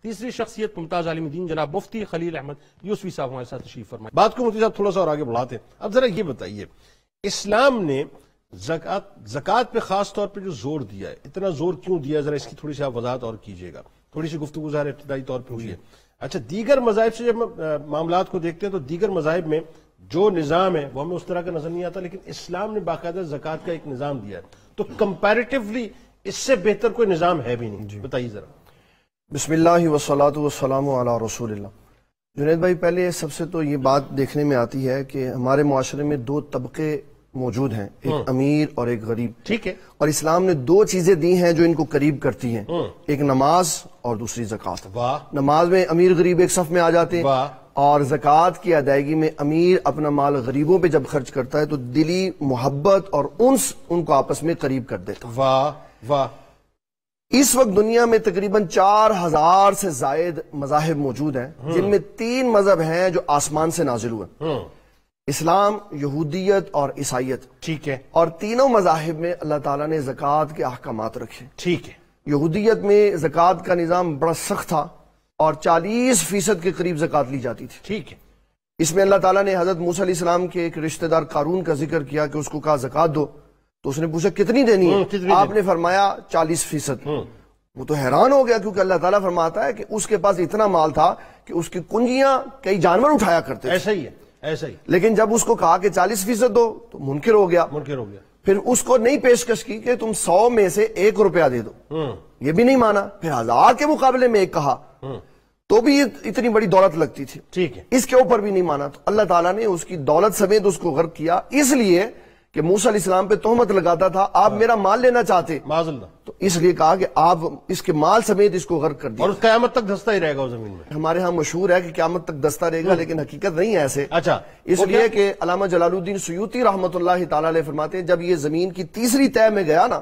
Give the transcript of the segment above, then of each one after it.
تیسری شخصیت ممتاز عالم دین جناب مفتی خلیل احمد یوسفی صاحب ہمارے ساتھ تشریف فرمائے. بات کو مفتی صاحب تھوڑا سا اور آگے بڑھاتے ہیں. اب ذرا یہ بتائیے، اسلام نے زکوٰۃ پہ خاص طور پہ جو زور دیا ہے، اتنا زور کیوں دیا؟ ذرا اس کی تھوڑی سی آپ وضاحت اور کیجیے گا. تھوڑی سی گفتگو ظاہر ابتدائی طور پہ ہوئی ہے. اچھا، دیگر مذاہب سے جب معاملات کو دیکھتے ہیں تو دیگر مذاہب میں جو نظام ہے وہ ہمیں اس طرح کا نظر نہیں آتا، لیکن اسلام نے باقاعدہ زکوٰۃ کا ایک نظام دیا ہے، تو کمپیریٹیولی اس سے بہتر کوئی نظام ہے بھی نہیں. بتائیے ذرا. بسم اللہ والصلاۃ والسلام علی رسول اللہ. جنید بھائی، پہلے سب سے تو یہ بات دیکھنے میں آتی ہے کہ ہمارے معاشرے میں دو طبقے موجود ہیں، ایک امیر اور ایک غریب. ٹھیک ہے. اور اسلام نے دو چیزیں دی ہیں جو ان کو قریب کرتی ہیں، ایک نماز اور دوسری زکوٰۃ. واہ. نماز میں امیر غریب ایک صف میں آ جاتے ہیں، واہ. اور زکوٰۃ کی ادائیگی میں امیر اپنا مال غریبوں پہ جب خرچ کرتا ہے تو دلی محبت اور انس ان کو آپس میں قریب کر دیتا. واہ واہ. اس وقت دنیا میں تقریباً 4000 سے زائد مذاہب موجود ہیں، جن میں 3 مذہب ہیں جو آسمان سے نازل ہوئے، اسلام، یہودیت اور عیسائیت. ٹھیک ہے. اور تینوں مذاہب میں اللہ تعالیٰ نے زکوٰۃ کے احکامات رکھے. ٹھیک ہے. یہودیت میں زکوٰۃ کا نظام بڑا سخت تھا اور 40% کے قریب زکوٰۃ لی جاتی تھی. ٹھیک ہے. اس میں اللہ تعالیٰ نے حضرت موسیٰ علیہ السلام کے ایک رشتہ دار قارون کا ذکر کیا کہ اس کو کہا زکوٰۃ دو، تو اس نے پوچھا کتنی دینی ہے؟ آپ نے فرمایا 40%. وہ تو حیران ہو گیا، کیونکہ اللہ تعالیٰ فرماتا ہے کہ اس کے پاس اتنا مال تھا کہ اس کی کنجیاں کئی جانور اٹھایا کرتے تھے. ایسا ہی ہے، ایسا ہی. لیکن جب اس کو کہا کہ 40% دو تو منکر ہو گیا. پھر اس کو نئی پیشکش کی کہ تم 100 میں سے 1 روپیہ دے دو، یہ بھی نہیں مانا. پھر 1000 کے مقابلے میں 1 کہا تو بھی اتنی بڑی دولت لگتی تھی. ٹھیک ہے. اس کے اوپر بھی نہیں مانا تو اللہ تعالیٰ نے اس کی دولت سمیت اس کو غرق کیا، اس لیے کہ موسیٰ علیہ السلام پہ تہمت لگاتا تھا آپ میرا مال لینا چاہتے، تو اس لیے کہا کہ آپ اس کے مال سمیت اس کو غرق کر دیا. اور قیامت تک دستہ ہی رہے گا زمین میں. ہمارے ہاں مشہور ہے کہ قیامت تک دستہ رہے گا، لیکن حقیقت نہیں ہے ایسے. اچھا. اس لیے کہ علامہ جلال الدین سیوطی رحمۃ اللہ تعالیٰ علیہ فرماتے ہیں جب یہ زمین کی تیسری تہہ میں گیا نا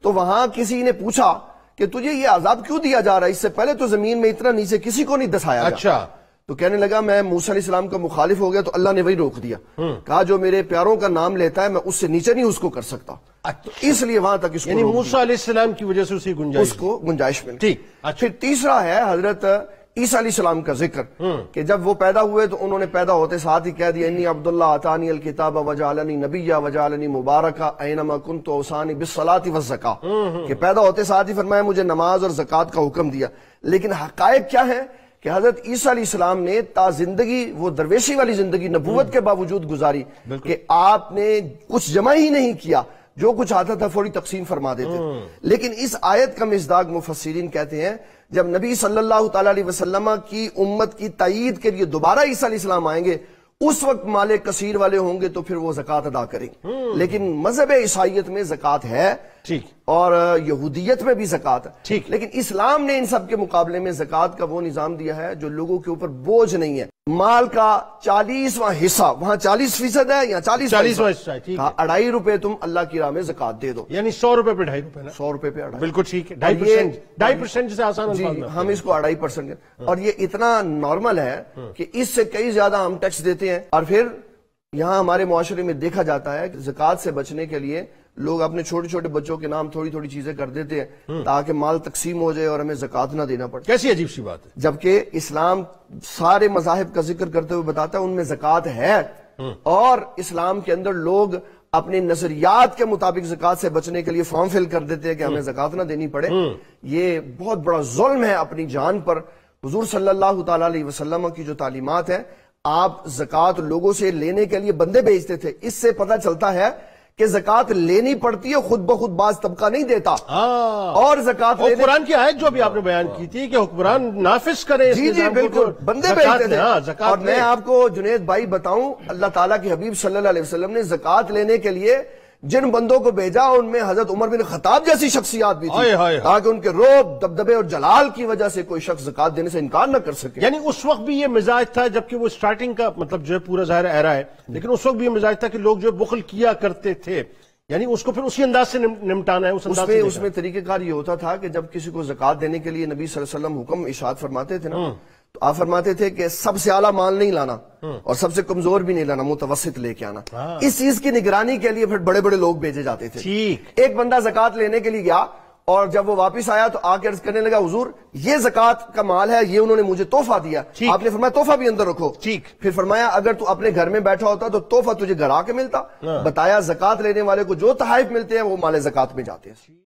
تو وہاں کسی نے پوچھا کہ تجھے یہ عذاب کیوں دیا جا رہا ہے؟ اس سے پہلے تو زمین میں اتنا نیچے کسی کو نہیں دسایا. اچھا. تو کہنے لگا میں موسیٰ علیہ السلام کا مخالف ہو گیا تو اللہ نے وہی روک دیا. کہا جو میرے پیاروں کا نام لیتا ہے میں اس سے نیچے نہیں اس کو کر سکتا، اس لیے وہاں تک اس کو، یعنی موسیٰ علیہ السلام کی وجہ سے اس کو گنجائش ملی. ٹھیک. پھر تیسرا ہے حضرت عیسیٰ علیہ السلام کا ذکر کہ جب وہ پیدا ہوئے تو انہوں نے پیدا ہوتے ساتھ ہی کہہ دیا انی عبداللہ آتانی الکتاب وجعلنی نبیا وجعلنی مبارکا اینما کنت اوصانی بالصلاۃ والزکاۃ، کہ پیدا ہوتے ساتھ ہی فرمایا مجھے نماز اور زکوٰۃ کا حکم دیا. لیکن حقائق کیا ہے کہ حضرت عیسیٰ علیہ السلام نے تا زندگی وہ درویشی والی زندگی نبوت کے باوجود گزاری کہ آپ نے کچھ جمع ہی نہیں کیا، جو کچھ آتا تھا فوری تقسیم فرما دیتے. لیکن اس آیت کا مصداق مفسرین کہتے ہیں جب نبی صلی اللہ تعالیٰ علیہ وسلم کی امت کی تائید کے لیے دوبارہ عیسیٰ علیہ السلام آئیں گے اس وقت مال کثیر والے ہوں گے تو پھر وہ زکوٰۃ ادا کریں گے. لیکن مذہب عیسائیت میں زکوٰۃ ہے اور یہودیت میں بھی زکوٰۃ ہے، لیکن اسلام نے ان سب کے مقابلے میں زکوٰۃ کا وہ نظام دیا ہے جو لوگوں کے اوپر بوجھ نہیں ہے. مال کا 40واں حصہ وہاں 40% ہے یا 40واں حصہ، 2.5 روپے تم اللہ کی راہ میں زکوٰۃ دے دو، یعنی 100 روپے پہ 2.5 روپے. 100 روپے پہ 2.5. بالکل ٹھیک ہے. 2.5% جسے آسان جی ہم اس کو 2.5%، اور یہ اتنا نارمل ہے کہ اس سے کئی زیادہ ہم ٹیکس دیتے ہیں. اور پھر یہاں ہمارے معاشرے میں دیکھا جاتا ہے کہ زکوٰۃ سے بچنے کے لیے لوگ اپنے چھوٹے چھوٹے بچوں کے نام تھوڑی تھوڑی چیزیں کر دیتے ہیں تاکہ مال تقسیم ہو جائے اور ہمیں زکوٰۃ نہ دینا پڑے. کیسی عجیب سی بات ہے. جبکہ اسلام سارے مذاہب کا ذکر کرتے ہوئے بتاتا ہے ان میں زکوٰۃ ہے، اور اسلام کے اندر لوگ اپنے نظریات کے مطابق زکوٰۃ سے بچنے کے لیے فارم فل کر دیتے ہیں کہ ہمیں زکوٰۃ نہ دینی پڑے. یہ بہت بڑا ظلم ہے اپنی جان پر. حضور صلی اللہ تعالیٰ علیہ وسلم کی جو تعلیمات ہیں، آپ زکوٰۃ لوگوں سے لینے کے لیے بندے بھیجتے تھے. اس سے پتہ چلتا ہے کہ زکوٰۃ لینی پڑتی ہے، خود بخود بعض طبقہ نہیں دیتا. اور زکوٰۃ قرآن کی آیت جو ابھی آپ نے بیان کی تھی کہ حکمران نافذ کرے، جی جی بالکل بندے بھیجتے تھے. اور میں آپ کو جنید بھائی بتاؤں، اللہ تعالیٰ کے حبیب صلی اللہ علیہ وسلم نے زکوٰۃ لینے کے لیے جن بندوں کو بھیجا ان میں حضرت عمر بن خطاب جیسی شخصیات بھی تھی تاکہ ان کے رعب، دبدبے اور جلال کی وجہ سے کوئی شخص زکوٰۃ دینے سے انکار نہ کر سکے. یعنی اس وقت بھی یہ مزاج تھا، جبکہ وہ سٹارٹنگ کا مطلب جو ہے پورا ظاہر ایرا ہے، لیکن اس وقت بھی یہ مزاج تھا کہ لوگ جو بخل کیا کرتے تھے، یعنی اس کو پھر اسی انداز سے نمٹانا ہے. اس میں طریقہ کار یہ ہوتا تھا کہ جب کسی کو زکوٰۃ دینے کے لیے نبی صلی اللہ علیہ وسلم حکم ارشاد فرماتے تھے نا، تو آپ فرماتے تھے کہ سب سے اعلیٰ مال نہیں لانا اور سب سے کمزور بھی نہیں لانا، متوسط لے کے آنا. اس چیز کی نگرانی کے لیے پھر بڑے بڑے لوگ بھیجے جاتے تھے. ایک بندہ زکوٰۃ لینے کے لیے گیا، اور جب وہ واپس آیا تو آ کے عرض کرنے لگا حضور یہ زکوٰۃ کا مال ہے، یہ انہوں نے مجھے تحفہ دیا. آپ نے فرمایا تحفہ بھی اندر رکھو. پھر فرمایا اگر تو اپنے گھر میں بیٹھا ہوتا تو تحفہ تجھے گھر آ کے ملتا. بتایا زکوٰۃ لینے والے کو جو تحائف ملتے ہیں وہ مال زکوٰۃ میں جاتے ہیں.